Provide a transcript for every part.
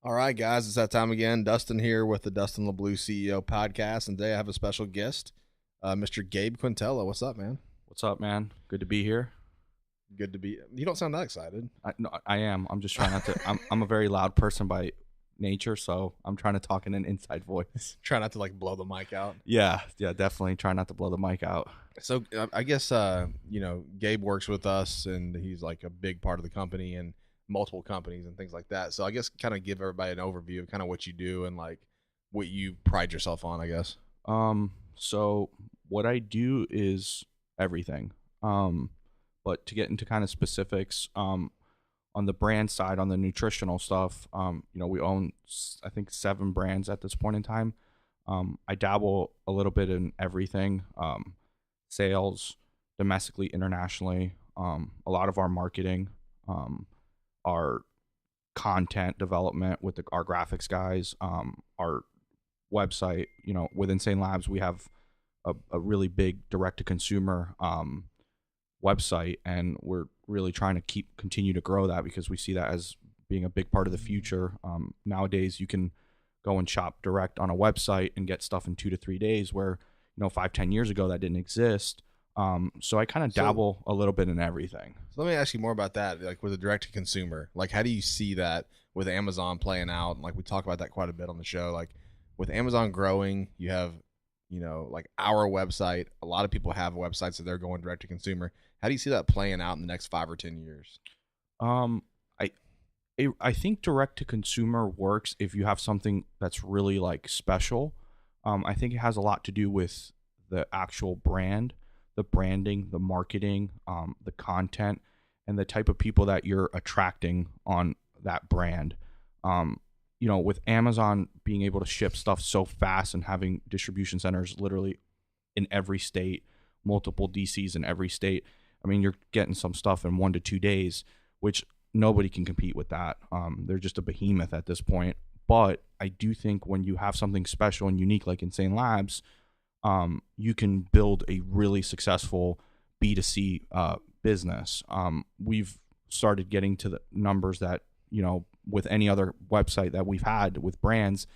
All right, guys, it's that time again. Dustin here with the Dustin LeBleu CEO podcast, and today I have a special guest, Mr. Gabe Quintela. What's up, man? What's up, man? Good to be here. Good to be. You don't sound that excited. No, I am. I'm just trying not to. I'm a very loud person by nature, so I'm trying to talk in an inside voice. Try not to blow the mic out. Yeah, definitely. Try not to blow the mic out. So I guess Gabe works with us, and he's like a big part of the company and multiple companies and things like that. So I guess kind of give everybody an overview of kind of what you do and like what you pride yourself on, I guess. So what I do is everything. But to get into kind of specifics, on the brand side, on the nutritional stuff, we own, I think, 7 brands at this point in time. I dabble a little bit in everything, sales, domestically, internationally, a lot of our marketing, our content development with our graphics guys, our website. With Insane Labs, we have a really big direct-to-consumer website, and we're really trying to continue to grow that because we see that as being a big part of the future. Nowadays, you can go and shop direct on a website and get stuff in 2 to 3 days, where 5-10 years ago that didn't exist. So I kind of dabble a little bit in everything. So let me ask you more about that, like with the direct to consumer. Like, how do you see that with Amazon playing out? And like we talk about that quite a bit on the show. Like with Amazon growing, you have like our website. A lot of people have websites that they're going direct to consumer. How do you see that playing out in the next 5 or 10 years? I think direct to consumer works if you have something that's really like special. I think it has a lot to do with the actual brand, the branding, the marketing, the content, and the type of people that you're attracting on that brand. With Amazon being able to ship stuff so fast and having distribution centers literally in every state, multiple DCs in every state, I mean, you're getting some stuff in 1 to 2 days, which nobody can compete with that. They're just a behemoth at this point. But I do think when you have something special and unique like Insane Labs, you can build a really successful B2C business. We've started getting to the numbers that, with any other website that we've had with brands,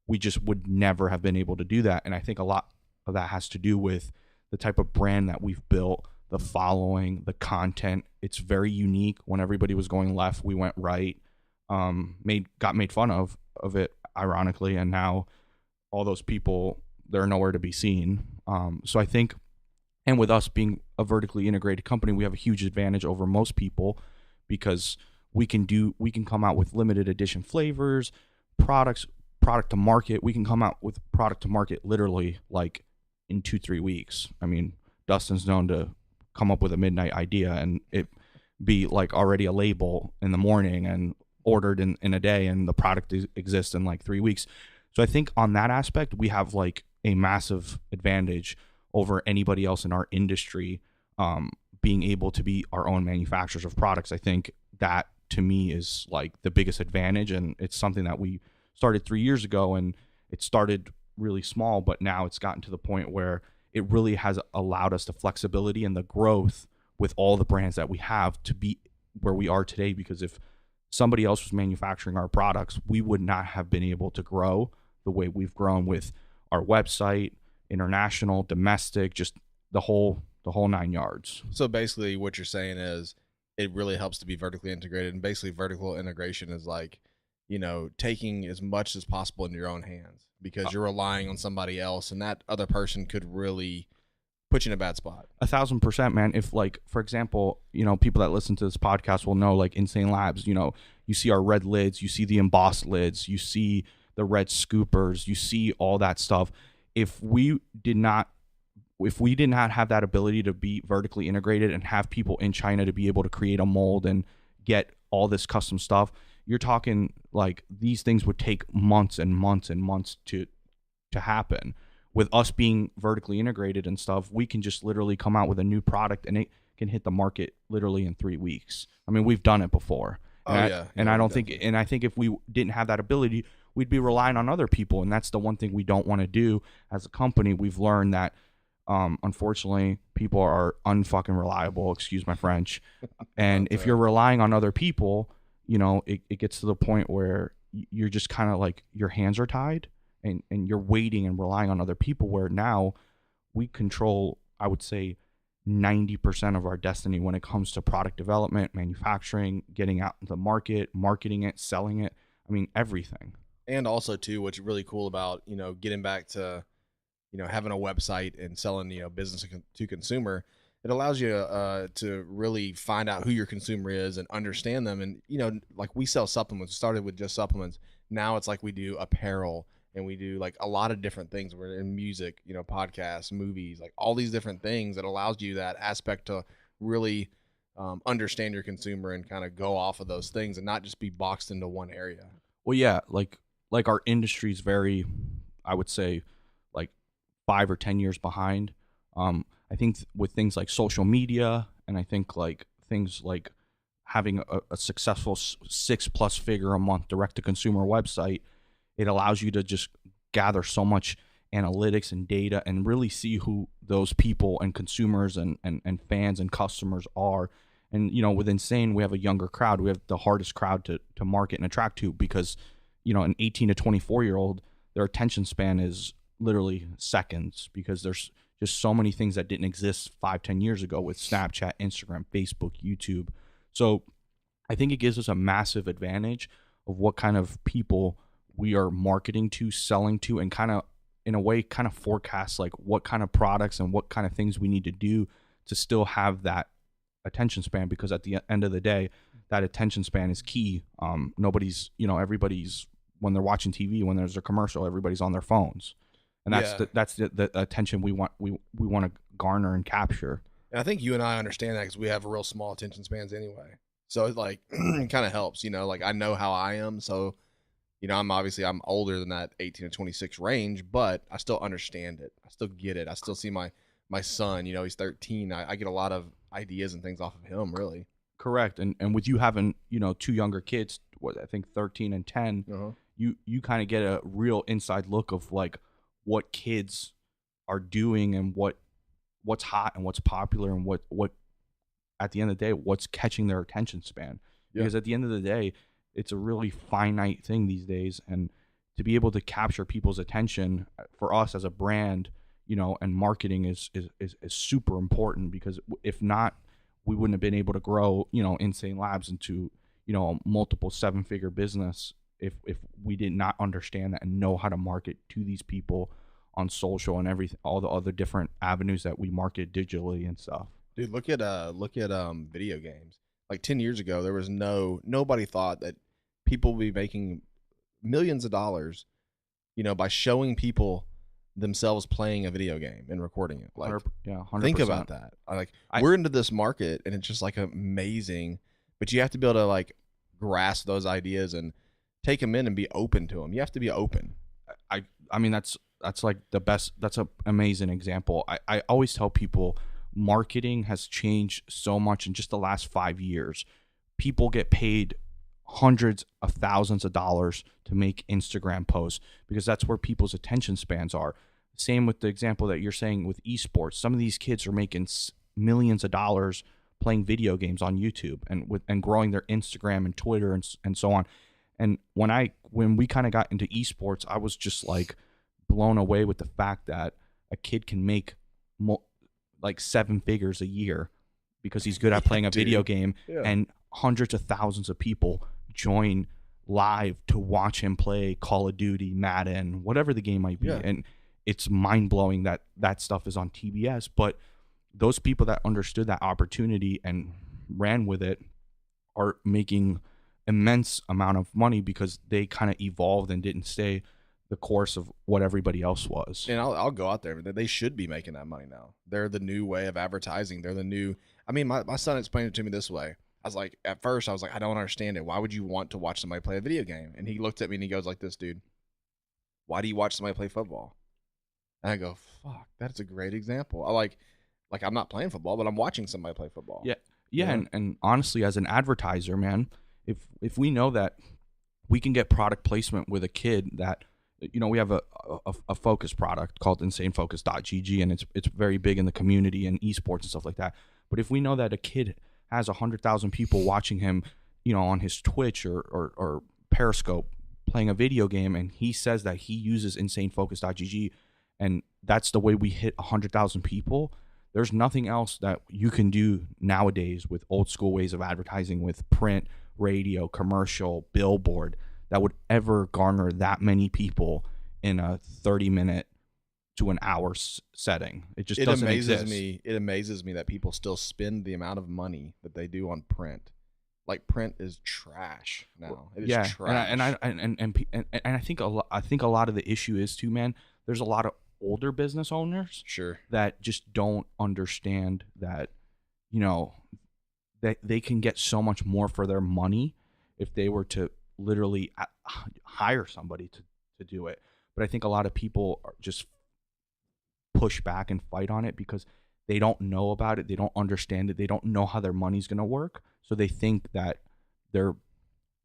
we just would never have been able to do that. And I think a lot of that has to do with the type of brand that we've built, the following, the content. It's very unique. When everybody was going left, we went right. Got made fun of it, ironically, and now all those people, they're nowhere to be seen. So I think, and with us being a vertically integrated company, we have a huge advantage over most people because we can come out with limited edition flavors, product to market. We can come out with product to market literally like in 2-3 weeks. I mean, Dustin's known to come up with a midnight idea and it be like already a label in the morning and ordered in a day, and the product exists in like 3 weeks. So I think on that aspect, we have like a massive advantage over anybody else in our industry, being able to be our own manufacturers of products. I think that to me is like the biggest advantage, and it's something that we started 3 years ago, and it started really small, but now it's gotten to the point where it really has allowed us the flexibility and the growth with all the brands that we have to be where we are today. Because if somebody else was manufacturing our products, we would not have been able to grow the way we've grown with our website, international, domestic, just the whole 9 yards. So basically what you're saying is it really helps to be vertically integrated, and basically vertical integration is like, taking as much as possible into your own hands because you're relying on somebody else, and that other person could really put you in a bad spot. 1,000%, man. If like, for example, people that listen to this podcast will know like Insane Labs, you see our red lids, you see the embossed lids, you see the red scoopers, you see all that stuff. If we did not have that ability to be vertically integrated and have people in China to be able to create a mold and get all this custom stuff, you're talking like these things would take months and months and months to happen. With us being vertically integrated and stuff, we can just literally come out with a new product and it can hit the market literally in 3 weeks. I mean, we've done it before. And I don't think, and I think if we didn't have that ability, we'd be relying on other people. And that's the one thing we don't want to do as a company. We've learned that, unfortunately, people are unfucking reliable, excuse my French. And if you're relying on other people, it gets to the point where you're just kind of like your hands are tied, and you're waiting and relying on other people, where now we control, I would say, 90% of our destiny when it comes to product development, manufacturing, getting out into the market, marketing it, selling it. I mean, everything. And also too, what's really cool about, getting back to, having a website and selling, business to consumer, it allows you to really find out who your consumer is and understand them. And, like we sell supplements, started with just supplements. Now it's like we do apparel and we do like a lot of different things. We're in music, podcasts, movies, like all these different things that allows you that aspect to really understand your consumer and kind of go off of those things and not just be boxed into one area. Well, yeah, like our industry is very, I would say, like 5 or 10 years behind. I think with things like social media, and I think like things like having a successful 6+ figure a month direct to consumer website, it allows you to just gather so much analytics and data and really see who those people and consumers and fans and customers are. And, with Insane, we have a younger crowd. We have the hardest crowd to market and attract to, because, an 18 to 24-year-old, their attention span is literally seconds, because there's just so many things that didn't exist 5-10 years ago with Snapchat, Instagram, Facebook, YouTube. So I think it gives us a massive advantage of what kind of people we are marketing to, selling to, and kind of, in a way, kind of forecast like what kind of products and what kind of things we need to do to still have that attention span, because at the end of the day, that attention span is key. Everybody's, when they're watching TV, when there's a commercial, everybody's on their phones. And that's the attention we want to garner and capture. And I think you and I understand that because we have real small attention spans anyway. So it like it kind of helps, like I know how I am. So, I'm older than that 18 to 26 range, but I still understand it. I still get it. I still see my son, he's 13. I get a lot of ideas and things off of him, really. Correct. And with you having, 2 younger kids, I think 13 and 10, you kind of get a real inside look of like what kids are doing and what's hot and what's popular and what at the end of the day, what's catching their attention span. Yeah. Because at the end of the day, it's a really finite thing these days. And to be able to capture people's attention for us as a brand, and marketing is super important, because if not, we wouldn't have been able to grow, Insane Labs into, a multiple 7-figure business if we did not understand that and know how to market to these people on social and everything, all the other different avenues that we market digitally and stuff. Dude, look at video games. Like 10 years ago, there was nobody thought that people would be making millions of dollars, by showing people themselves playing a video game and recording it. Like, 100%. Think about that. We're into this market and it's just like amazing, but you have to be able to like grasp those ideas and take them in and be open to them. You have to be open. I mean, that's like the best. That's an amazing example. I always tell people marketing has changed so much in just the last 5 years. People get paid hundreds of thousands of dollars to make Instagram posts because that's where people's attention spans are. Same with the example that you're saying with esports. Some of these kids are making millions of dollars playing video games on YouTube and growing their Instagram and Twitter and so on. And when we kind of got into esports, I was just like blown away with the fact that a kid can make like 7 figures a year because he's good at playing a video game, and hundreds of thousands of people join live to watch him play Call of Duty, Madden, whatever the game might be. Yeah. And it's mind-blowing that stuff is on TBS, but those people that understood that opportunity and ran with it are making immense amount of money because they kind of evolved and didn't stay the course of what everybody else was. And I'll go out there. They should be making that money now. They're the new way of advertising. They're the new. I mean, my son explained it to me this way. I was like, at first, I was like, I don't understand it. Why would you want to watch somebody play a video game? And he looked at me and he goes like this, dude. Why do you watch somebody play football? And I go, fuck, that's a great example. I like I'm not playing football, but I'm watching somebody play football. Yeah. You know? And honestly, as an advertiser, man, if we know that we can get product placement with a kid that, we have a focus product called insanefocus.gg, and it's very big in the community and esports and stuff like that. But if we know that a kid has 100,000 people watching him, on his Twitch or Periscope playing a video game and he says that he uses insanefocus.gg and that's the way we hit 100,000 people, there's nothing else that you can do nowadays with old school ways of advertising, with print, radio, commercial, billboard, that would ever garner that many people in a 30-minute to an hour setting. It just doesn't exist. It amazes me that people still spend the amount of money that they do on print. Like, print is trash now. It is trash. And I think a lot of the issue is too, man. There's a lot of older business owners, sure, that just don't understand that, you know, that they can get so much more for their money if they were to literally hire somebody to do it. But I think a lot of people are just push back and fight on it because they don't know about it. They don't understand it. They don't know how their money's going to work. So they think that they're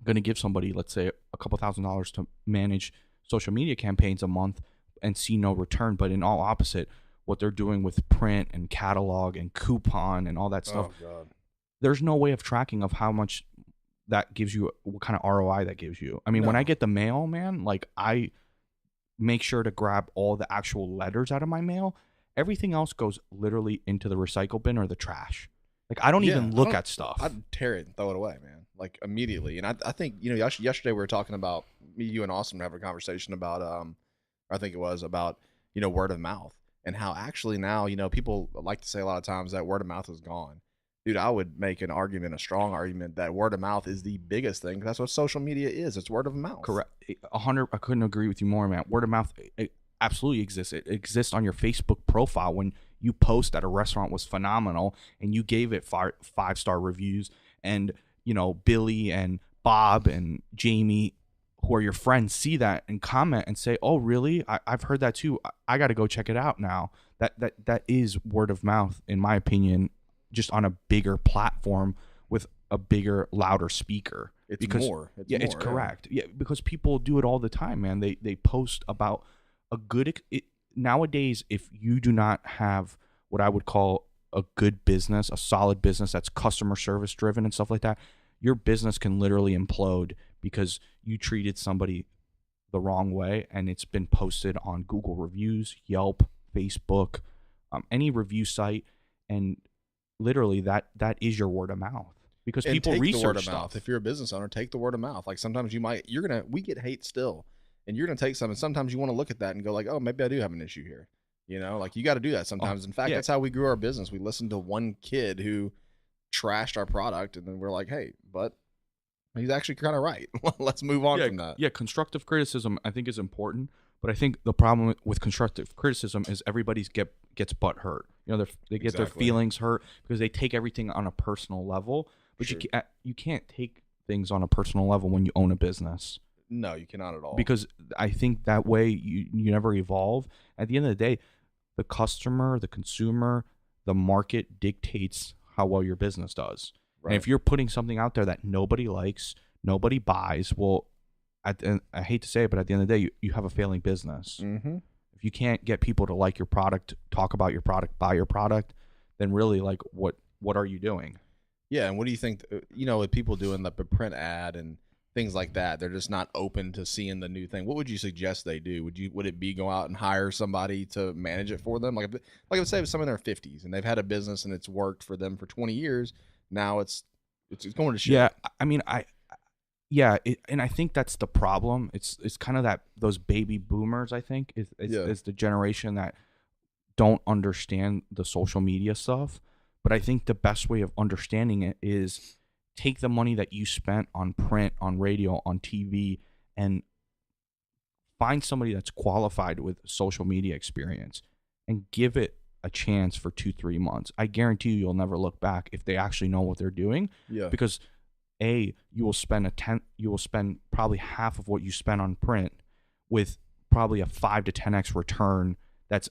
going to give somebody, let's say, a couple $1,000s to manage social media campaigns a month and see no return. But in all opposite, what they're doing with print and catalog and coupon and all that stuff, there's no way of tracking of how much that gives you, what kind of ROI that gives you. I mean, when I get the mail, man, like, I make sure to grab all the actual letters out of my mail. Everything else goes literally into the recycle bin or the trash. Like, I don't even look at stuff. I'd tear it and throw it away, man. Like, immediately. And I think, you know, yesterday we were talking about, me, you, and Austin having a conversation about, I think it was about, you know, word of mouth and how actually now, you know, people like to say a lot of times that word of mouth is gone. Dude, I would make an argument, a strong argument, that word of mouth is the biggest thing. That's what social media is. It's word of mouth. Correct. 100. I couldn't agree with you more, man. Word of mouth, it absolutely exists. It exists on your Facebook profile when you post that a restaurant was phenomenal and you gave it 5-star reviews, and, you know, Billy and Bob and Jamie, who are your friends, see that and comment and say, "Oh, really? I've heard that too. I got to go check it out now." That is word of mouth, in my opinion, just on a bigger platform with a bigger, louder speaker. It's correct. Yeah, because people do it all the time, man. They post about a good nowadays. If you do not have what I would call a good business, a solid business that's customer service driven and stuff like that, your business can literally implode because you treated somebody the wrong way, and it's been posted on Google reviews, Yelp, Facebook, any review site, and literally that is your word of mouth, because people research the word of mouth. If you're a business owner, take the word of mouth. Like, sometimes we get hate still, and you're gonna take some, and sometimes you want to look at that and go like, oh, maybe I do have an issue here. You know, like, you got to do that sometimes. In fact, that's how we grew our business. We listened to one kid who trashed our product, and then we're like, hey, but he's actually kind of right. Let's move on from that. Yeah, constructive criticism, I think, is important. But I think the problem with constructive criticism is everybody gets butt hurt. You know, they get their feelings hurt because they take everything on a personal level. But you can't take things on a personal level when you own a business. No, you cannot at all. Because I think that way you never evolve. At the end of the day, the customer, the consumer, the market dictates how well your business does. Right. And if you're putting something out there that nobody likes, nobody buys, well, I hate to say it, but at the end of the day, you have a failing business. Mm-hmm. If you can't get people to like your product, talk about your product, buy your product, then really, like, what are you doing? Yeah, and what do you think, you know, with people doing the print ad and things like that, they're just not open to seeing the new thing. What would you suggest they do? Would it be go out and hire somebody to manage it for them? Like I would say, if someone in their 50s and they've had a business and it's worked for them for 20 years, now it's going to shit. Yeah, I mean, and I think that's the problem. It's kind of those baby boomers, I think, is the generation that don't understand the social media stuff. But I think the best way of understanding it is take the money that you spent on print, on radio, on TV, and find somebody that's qualified with social media experience and give it a chance for 2-3 months. I guarantee you'll never look back if they actually know what they're doing. Yeah. Because you will spend probably half of what you spent on print with probably a 5 to 10x return that's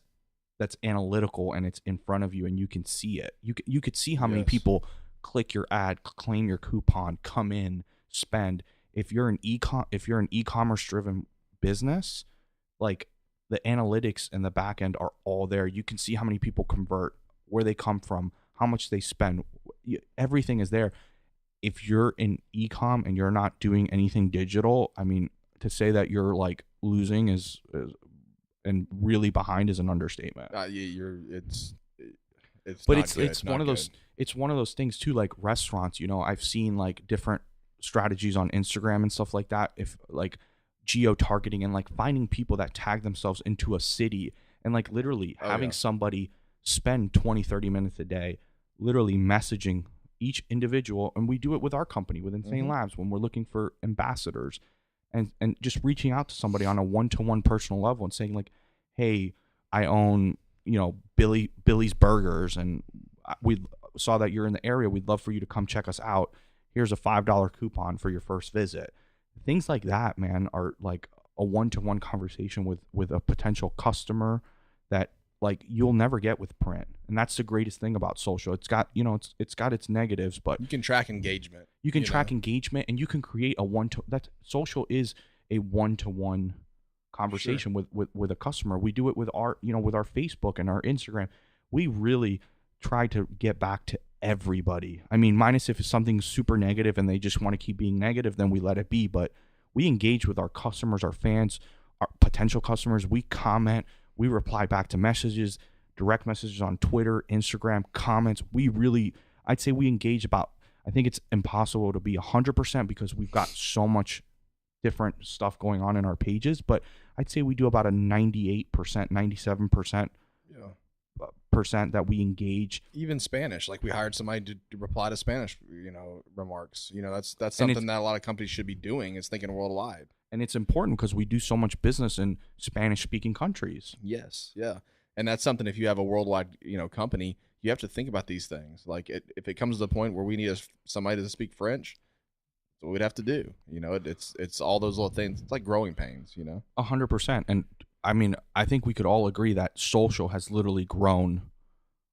analytical, and it's in front of you and you can see it. You could see how many people click your ad, claim your coupon, come in, spend. If you're an e-commerce driven business, like, the analytics and the back end are all there. You can see how many people convert, where they come from, how much they spend. Everything is there. If you're in e-com and you're not doing anything digital, I mean, to say that you're like losing is and really behind is an understatement. It's But not it's good, it's not one of those good. it's one of those things too, like restaurants, you know, I've seen like different strategies on Instagram and stuff like that, if like geo targeting and like finding people that tag themselves into a city and like literally having somebody spend 20-30 minutes a day literally messaging each individual. And we do it with our company, with Insane Labs, when we're looking for ambassadors, and just reaching out to somebody on a one-to-one personal level and saying like, hey, I own, you know, Billy's Burgers, and we saw that you're in the area. We'd love for you to come check us out. Here's a $5 coupon for your first visit. Things like that, man, are like a one-to-one conversation with a potential customer that like you'll never get with print. And that's the greatest thing about social. It's got, you know, it's got its negatives, but you can track engagement. You can track engagement, and you can create that social is a one-to-one conversation with a customer. We do it with our, you know, with our Facebook and our Instagram. We really try to get back to everybody. I mean, minus if it's something super negative and they just want to keep being negative, then we let it be. But we engage with our customers, our fans, our potential customers. We comment, we reply back to messages, direct messages on Twitter, Instagram, comments. I'd say we engage about, I think it's impossible to be 100% because we've got so much different stuff going on in our pages, but I'd say we do about a 98%, 97% percent that we engage. Even Spanish, like we hired somebody to reply to Spanish, you know, remarks. You know, that's something that a lot of companies should be doing, is thinking worldwide. And it's important because we do so much business in Spanish-speaking countries. Yes, yeah. And that's something, if you have a worldwide, you know, company, you have to think about these things. Like if it comes to the point where we need somebody to speak French, that's what we'd have to do. You know, it's all those little things. It's like growing pains, you know. 100%. And I mean, I think we could all agree that social has literally grown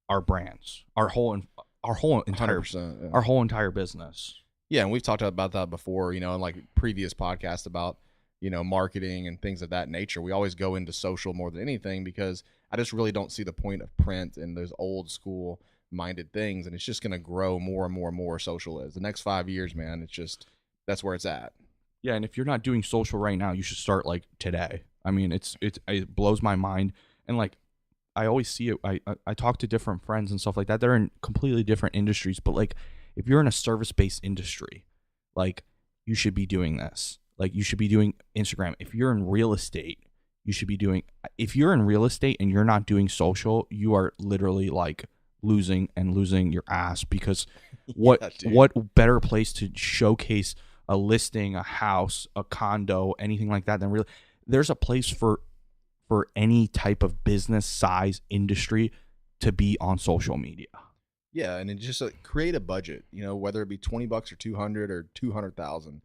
our brands, our whole entire our whole entire business. Yeah, and we've talked about that before, you know, in like previous podcasts about, you know, marketing and things of that nature. We always go into social more than anything because I just really don't see the point of print and those old school minded things, and it's just going to grow more and more and more. Social is the next 5 years, man. It's just, that's where it's at. Yeah, and if you're not doing social right now, you should start like today. I mean, it blows my mind, and like I always see it. I talk to different friends and stuff like that. They're in completely different industries, but like if you're in a service-based industry, like you should be doing this. Like you should be doing Instagram. If you're in real estate, you should be doing. If you're in real estate and you're not doing social, you are literally like losing your ass, because what better place to showcase a listing, a house, a condo, anything like that than really. There's a place for any type of business size industry to be on social media. Yeah, and it just create a budget, you know, whether it be $20 or 200 or 200,000,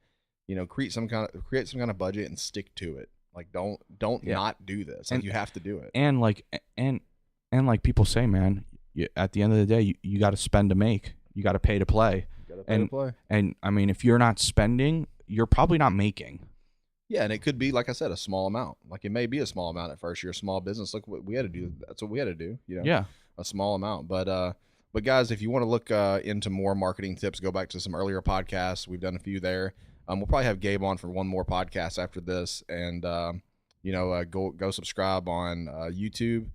you know, create some kind of budget and stick to it. Like don't not do this. Like you have to do it. And like like people say, man, at the end of the day, you got to spend to make. You got to pay to play. And I mean, if you're not spending, you're probably not making. Yeah, and it could be, like I said, a small amount. Like it may be a small amount at first. You're a small business. Look what we had to do. That's what we had to do. You know? Yeah. A small amount. But guys, if you want to look into more marketing tips, go back to some earlier podcasts. We've done a few there. We'll probably have Gabe on for one more podcast after this. And, you know, go subscribe on YouTube.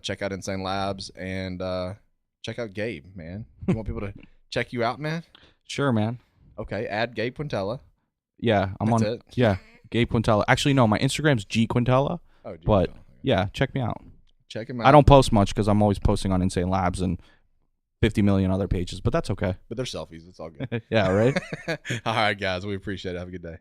Check out Insane Labs and check out Gabe, man. You want people to check you out, man? Sure, man. Okay, add Gabe Quintela. Yeah, That's it? Yeah, Gabe Quintela. Actually, no, my Instagram's G Quintela. Oh, G but Quintela. Yeah, check me out. Check him out. I don't post much because I'm always posting on Insane Labs and 50 million other pages, but that's okay. But they're selfies. It's all good. Yeah, right? All right, guys. We appreciate it. Have a good day.